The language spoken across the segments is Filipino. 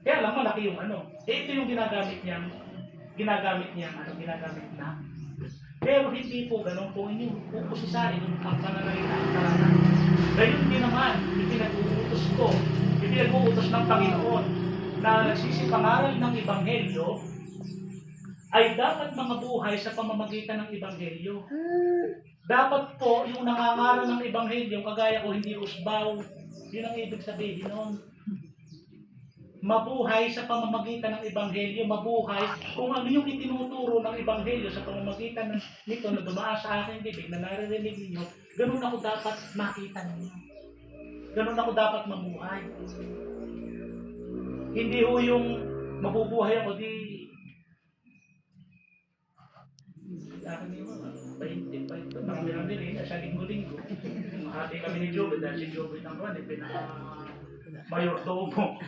Kaya lang malaki yung ano. Ito yung ginagamit na. Pero hindi po ganun kung inyong pupusisain ang pananalita ng tahanan. Gayon din naman, ipinag-uutos ng Panginoon na nagsisipangaral ng Ebanghelyo ay dapat mga buhay sa pamamagitan ng Ebanghelyo. Dapat po yung nangangaral ng Ebanghelyo, kagaya ko hindi usbaw, yun ang ibig sabihin nun. Mabuhay sa pamamagitan ng Ebanghelyo, mabuhay kung ano yung itinuturo ng Ebanghelyo sa pamamagitan nito na dumaan sa aking bibig na naririnig ninyo, ganun ako dapat makita ninyo. Ganun ako dapat mabuhay. Hindi ho yung mabubuhay ako di akin yun, 20, marami rin, sa linggo-linggo. Mahati kami ni Joby dahil si Joby ng Juan, mayordomo.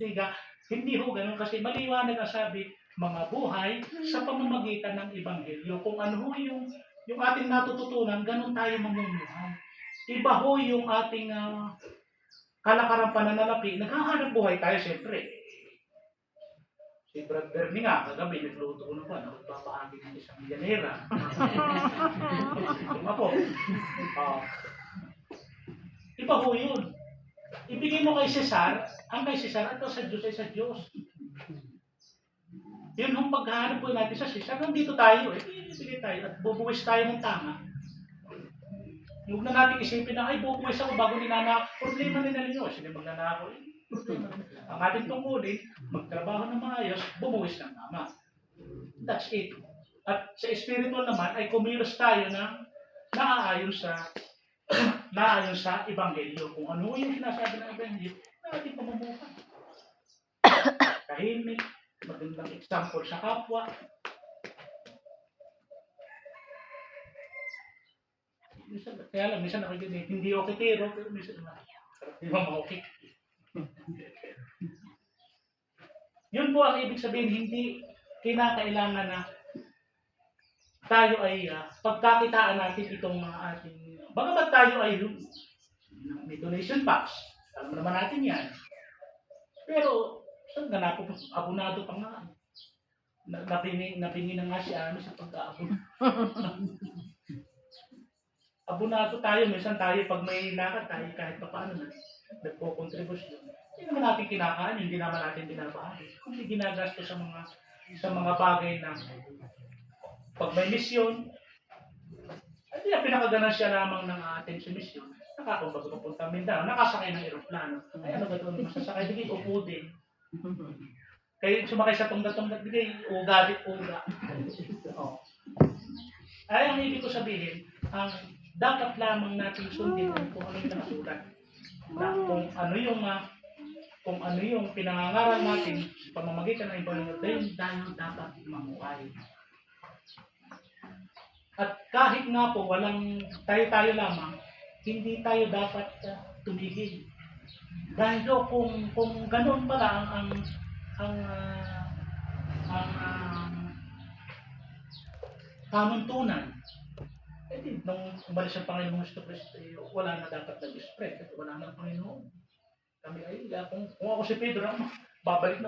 Tiga, hindi ho ganun kasi maliwanag ang sabi, mga buhay sa pamamagitan ng Ebanghelyo. Kung ano ho yung ating natututunan, ganun tayo mamumuhay. Iba ho yung ating kalakarang pananalapi. Naghahanap buhay tayo siyempre. Si Brad Bernie nga, kagabi nagluto ko na ba, nagpapahagi ng isang milyanera. Ako. Iba ho yun. Ibigay mo kay Cesar, ang kay Cesar at sa Diyos ay sa Diyos. Yun ang paghahanap po natin sa Cesar. Nandito tayo, ibigay tayo at bubuwis tayo ng tama. Huwag na natin isipin na, ay bubuwis ako bago ninanako. Problema nila ninyo, sila magnanako. Ang ating tungkulin, magtrabaho ng maayos, bumuwis ng tama. That's it. At sa spiritual naman ay kumilos tayo ng naaayon sa Ebanghelyo. Kung ano yung sinasabi ng Ebanghelyo, na ating pamumuhay. Tahimik, magandang example sa kapwa. Kaya lang, minsan ako hindi okay tiro, pero minsan hindi mo okay. Yun po ang ibig sabihin, hindi kinakailangan na tayo ay pagkakitaan natin itong mga ating, bagamat tayo ay may donation box, alam naman natin yan. Pero, saan na po, abonado pa nga. Napingi na nga si Ano sa pagka-abon. Abonado tayo, minsan tayo pag may lakad tayo kahit pa paano na nagpo-contribution. Hindi naman natin kinakain, hindi naman natin binabahagi. Hindi ginagasto sa mga bagay na pag may misyon, hindi na pinakaganansya lamang ng ating sa misyon. Nakakabag papunta Mindanao, nakasakay ng eroplano. Ay ano ba ito? Masasakay, bigay upo din. Kayo sumakay sa tunggat-tunggat, bigay uga. Oh. Ay ang ibig ko sabihin, ang dapat lamang natin sundin kung ano yung nakasulat. Na kung ano yung pinangangaral natin sa pamamagitan ng Ebanghelyo, tayo dapat mamuhay. At kahit nga po walang tayo lamang, hindi tayo dapat tumigil. Dahil kung ganun pala ang panuntunan, nung umalis ang Panginoong Jesucristo, wala na dapat nag-spread at wala na ang Panginoon. Kami ay, kung ako si Pedro, babalik na